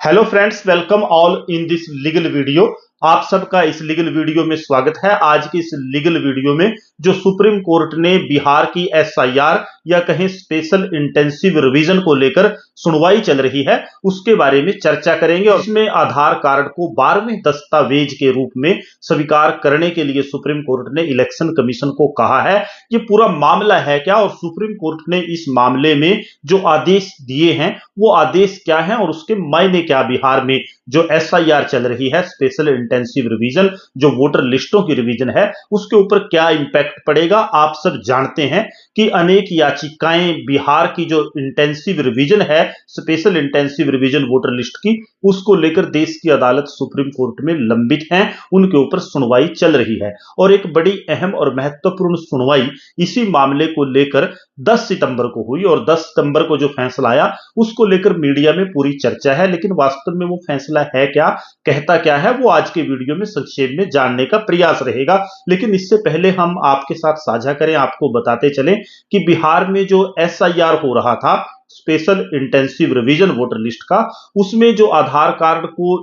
Hello friends, welcome all in this legal video. आप सबका इस लीगल वीडियो में स्वागत है। आज की इस लीगल वीडियो में जो सुप्रीम कोर्ट ने बिहार की एसआईआर या कहीं स्पेशल इंटेंसिव रिवीजन को लेकर सुनवाई चल रही है, उसके बारे में चर्चा करेंगे। और इसमें आधार कार्ड को 12वें दस्तावेज के रूप में स्वीकार करने के लिए सुप्रीम कोर्ट ने इलेक्शन कमीशन को कहा है। ये पूरा मामला है क्या, और सुप्रीम कोर्ट ने इस मामले में जो आदेश दिए हैं वो आदेश क्या है और उसके मायने क्या। बिहार में जो एसआईआर चल रही है, स्पेशल इंटेंसिव रिवीजन, जो वोटर लिस्टों की रिवीजन है, उसके ऊपर क्या इंपैक्ट पड़ेगा। आप सब जानते हैं कि अनेक याचिकाएं बिहार की जो इंटेंसिव रिवीजन है, special intensive revision voter list की, उसको लेकर देश की अदालत सुप्रीम कोर्ट में लंबित हैं। उनके ऊपर सुनवाई चल रही है और एक बड़ी अहम और महत्वपूर्ण सुनवाई इसी मामले को लेकर 10 सितंबर को हुई। और 10 सितंबर को जो फैसला आया उसको लेकर मीडिया में पूरी चर्चा है, लेकिन वास्तव में वो फैसला है क्या, कहता क्या है, वो आज के वीडियो में संक्षेप में जानने का प्रयास रहेगा। लेकिन इससे पहले हम आपके साथ साझा करें, आपको बताते चलें कि बिहार में जो एसआईआर हो रहा था, special intensive revision voter list का, उसमें जो आधार कार्ड को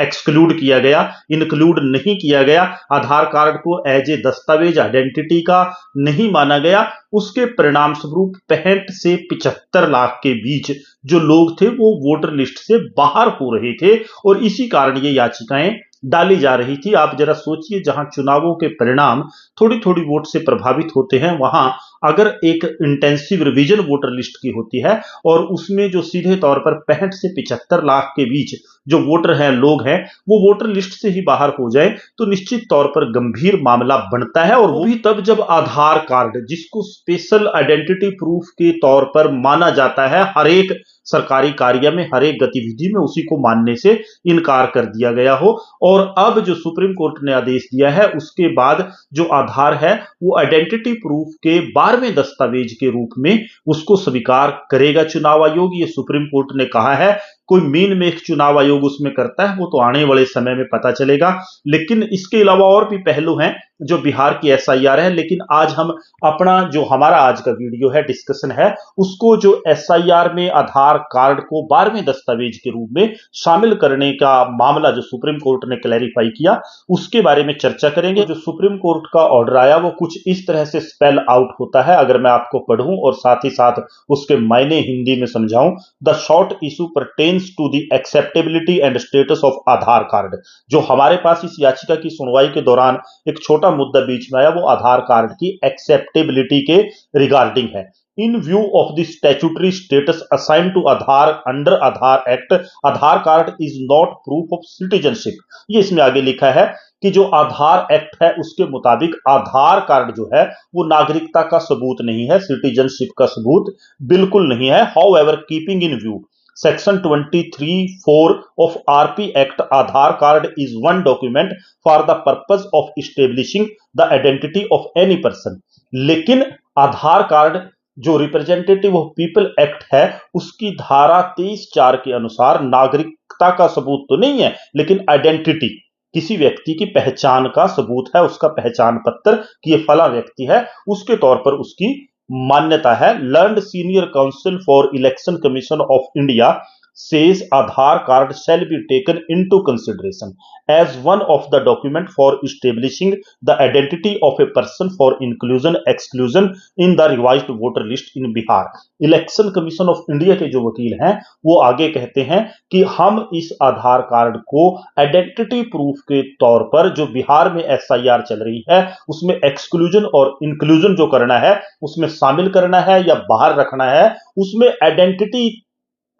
एक्सक्लूड किया गया, इंक्लूड नहीं किया गया, आधार कार्ड को एज ए दस्तावेज आइडेंटिटी का नहीं माना गया, उसके परिणाम स्वरूप 65 से 75 लाख के बीच जो लोग थे वो वोटर लिस्ट से बाहर हो रहे थे। और इसी कारण ये याचिकाएं डाली जा रही थी। आप जरा सोचिए, जहां चुनावों के परिणाम थोड़ी थोड़ी वोट से प्रभावित होते हैं, वहां अगर एक इंटेंसिव रिवीजन वोटर लिस्ट की होती है और उसमें जो सीधे तौर पर 65 से 75 लाख के बीच जो वोटर हैं, लोग हैं, वो वोटर लिस्ट से ही बाहर हो जाए, तो निश्चित तौर पर गंभीर मामला बनता है। और वो भी तब जब आधार कार्ड, जिसको स्पेशल आइडेंटिटी प्रूफ के तौर पर माना जाता है, हर एक सरकारी कार्य में, हर एक गतिविधि में उसी को मानने से इनकार कर दिया गया हो। और अब जो सुप्रीम कोर्ट ने आदेश दिया है, उसके बाद जो आधार है वो आइडेंटिटी प्रूफ के 12वें दस्तावेज के रूप में उसको स्वीकार करेगा चुनाव आयोग। ये सुप्रीम कोर्ट ने कहा है। कोई मीन में एक चुनाव आयोग उसमें करता है, वो तो आने वाले समय में पता चलेगा। लेकिन इसके अलावा और भी पहलू हैं जो बिहार की एसआईआर है। लेकिन आज हम अपना जो हमारा आज का वीडियो है, डिस्कशन है, उसको जो एसआईआर में आधार कार्ड को 12वें दस्तावेज के रूप में शामिल करने का मामला जो सुप्रीम कोर्ट ने क्लैरिफाई किया, उसके बारे में चर्चा करेंगे। जो सुप्रीम कोर्ट का ऑर्डर आया वो कुछ इस तरह से स्पेल आउट होता है, अगर मैं आपको पढ़ूं और साथ ही साथ उसके मायने हिंदी में समझाऊं। The short issue pertains to the acceptability and status of Aadhaar card. जो हमारे पास इस याचिका की सुनवाई के दौरान एक छोटा मुद्दा बीच में आया, वो आधार कार्ड की एक्सेप्टेबिलिटी के रिगार्डिंग है। In view of the statutory status assign to Aadhaar under Aadhaar act, Aadhaar card is not proof of citizenship. ये इसमें आगे लिखा है कि जो आधार एक्ट है उसके मुताबिक आधार कार्ड जो है वो नागरिकता का सबूत नहीं है, सिटीजनशिप का सबूत बिल्कुल नहीं है। However, keeping in view section 23(4) of RP Act, Aadhaar card is one document for the purpose of establishing the identity of any person। लेकिन आधार कार्ड जो रिप्रेजेंटेटिव ऑफ पीपल एक्ट है, उसकी धारा 23(4) के अनुसार नागरिकता का सबूत तो नहीं है, लेकिन आइडेंटिटी, किसी व्यक्ति की पहचान का सबूत है, उसका पहचान पत्र कि ये फला व्यक्ति है, उसके तौर पर उसकी मान्यता है। Learned senior council for election commission of India says Aadhaar card shall be taken into consideration as one of the document for establishing the identity of a person for inclusion exclusion in the revised voter list in Bihar। Election commission of India के जो वकील हैं वो आगे कहते हैं कि हम इस आधार कार्ड को आइडेंटिटी प्रूफ के तौर पर जो बिहार में एसआईआर चल रही है उसमें एक्सक्लूजन और इंक्लूजन जो करना है, उसमें शामिल करना है या बाहर रखना है, उसमें आइडेंटिटी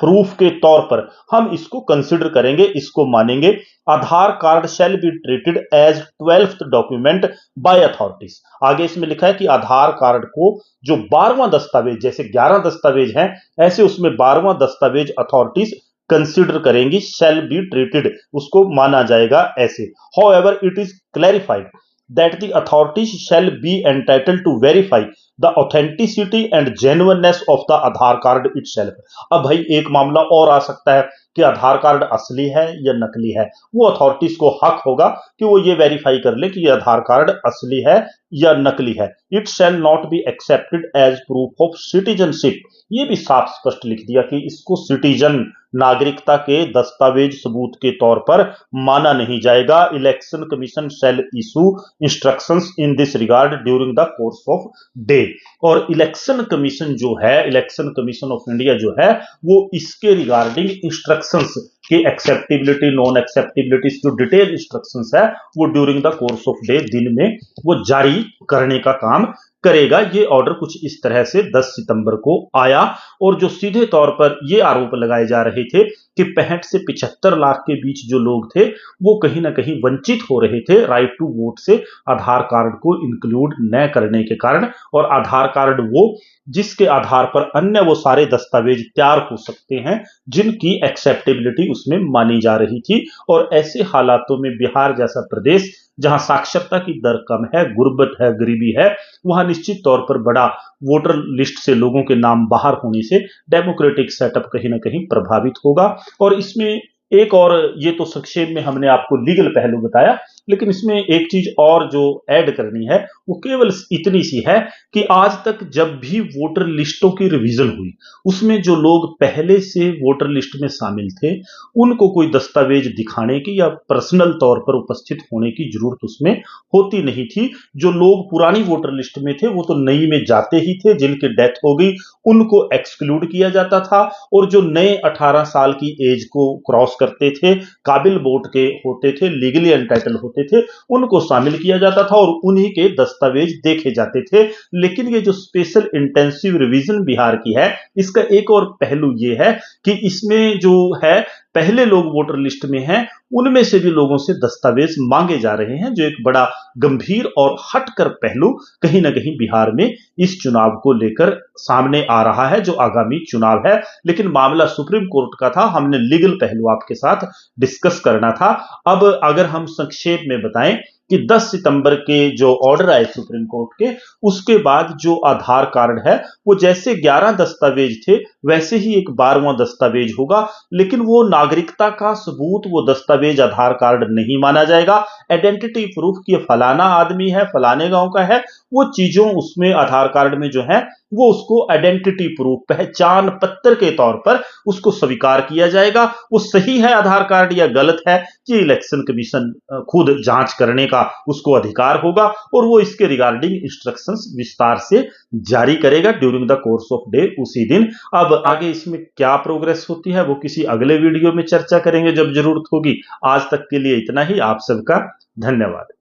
प्रूफ के तौर पर हम इसको कंसिडर करेंगे, इसको मानेंगे। Aadhaar card shall be treated as 12th document by authorities. आगे इसमें लिखा है कि आधार कार्ड को जो 12वां दस्तावेज, जैसे 11 दस्तावेज हैं, ऐसे उसमें 12वां दस्तावेज अथॉरिटीज कंसिडर करेंगी, शैल बी ट्रीटेड, उसको माना जाएगा ऐसे। However, it is clarified that the authorities shall be entitled to verify the authenticity and genuineness of the Aadhaar card itself. अब भाई एक मामला और आ सकता है कि आधार कार्ड असली है या नकली है। वो अथॉरिटीज को हक होगा कि वो ये वेरीफाई कर ले कि ये आधार कार्ड असली है या नकली है। It shall not be accepted as proof of citizenship. ये भी साफ स्पष्ट लिख दिया कि इसको सिटीजन, नागरिकता के दस्तावेज सबूत के तौर पर माना नहीं जाएगा। Election commission shall issue instructions in this regard during the course of day. और इलेक्शन कमीशन जो है, इलेक्शन कमीशन ऑफ इंडिया जो है, वो इसके रिगार्डिंग इंस्ट्रक्शंस की एक्सेप्टेबिलिटी, नॉन एक्सेप्टेबिलिटी, जो डिटेल इंस्ट्रक्शंस है वो during the course of day, दिन में वो जारी करने का काम करेगा। ये ऑर्डर कुछ इस तरह से 10 सितंबर को आया। और जो सीधे तौर पर ये आरोप लगाए जा रहे थे कि 65 से 75 लाख के बीच जो लोग थे वो कहीं ना कहीं वंचित हो रहे थे राइट टू वोट से, आधार कार्ड को इंक्लूड न करने के कारण। और आधार कार्ड वो जिसके आधार पर अन्य वो सारे दस्तावेज तैयार हो सकते हैं जिनकी एक्सेप्टेबिलिटी उसमें मानी जा रही थी। और ऐसे हालातों में बिहार जैसा प्रदेश जहां साक्षरता की दर कम है, गुर्बत है, गरीबी है, वहां निश्चित तौर पर बड़ा वोटर लिस्ट से लोगों के नाम बाहर होने से डेमोक्रेटिक सेटअप कहीं ना कहीं प्रभावित होगा। और इसमें एक और, ये तो संक्षेप में हमने आपको लीगल पहलू बताया, लेकिन इसमें एक चीज और जो ऐड करनी है वो केवल इतनी सी है कि आज तक जब भी वोटर लिस्टों की रिवीजन हुई उसमें जो लोग पहले से वोटर लिस्ट में शामिल थे उनको कोई दस्तावेज दिखाने की या पर्सनल तौर पर उपस्थित होने की जरूरत उसमें होती नहीं थी। जो लोग पुरानी वोटर लिस्ट में थे वो तो नई में जाते ही थे, जिनकी डेथ हो गई उनको एक्सक्लूड किया जाता था। और जो नए 18 साल की एज को क्रॉस करते थे, काबिल वोट के होते थे, लीगली एंटाइटल होते थे, उनको शामिल किया जाता था और उन्हीं के दस्तावेज देखे जाते थे। लेकिन ये जो स्पेशल इंटेंसिव रिवीजन बिहार की है, इसका एक और पहलू ये है कि इसमें जो है पहले लोग वोटर लिस्ट में हैं उनमें से भी लोगों से दस्तावेज मांगे जा रहे हैं, जो एक बड़ा गंभीर और हटकर पहलू कहीं ना कहीं बिहार में इस चुनाव को लेकर सामने आ रहा है जो आगामी चुनाव है। लेकिन मामला सुप्रीम कोर्ट का था, हमने लीगल पहलू आपके साथ डिस्कस करना था। अब अगर हम संक्षेप में बताएं कि 10 सितंबर के जो ऑर्डर आए सुप्रीम कोर्ट के, उसके बाद जो आधार कार्ड है वो जैसे 11 दस्तावेज थे वैसे ही एक 12वां दस्तावेज होगा। लेकिन वो नागरिकता का सबूत, वो दस्तावेज आधार कार्ड नहीं माना जाएगा। आइडेंटिटी प्रूफ कि फलाना आदमी है, फलाने गांव का है, वो चीजों उसमें आधार कार्ड में जो है वो उसको आइडेंटिटी प्रूफ, पहचान पत्र के तौर पर उसको स्वीकार किया जाएगा। वो सही है आधार कार्ड या गलत है कि इलेक्शन कमीशन खुद जांच करने का उसको अधिकार होगा और वो इसके रिगार्डिंग इंस्ट्रक्शंस विस्तार से जारी करेगा during the course of day, उसी दिन। अब आगे इसमें क्या प्रोग्रेस होती है वो किसी अगले वीडियो में चर्चा करेंगे जब जरूरत होगी। आज तक के लिए इतना ही। आप सबका धन्यवाद।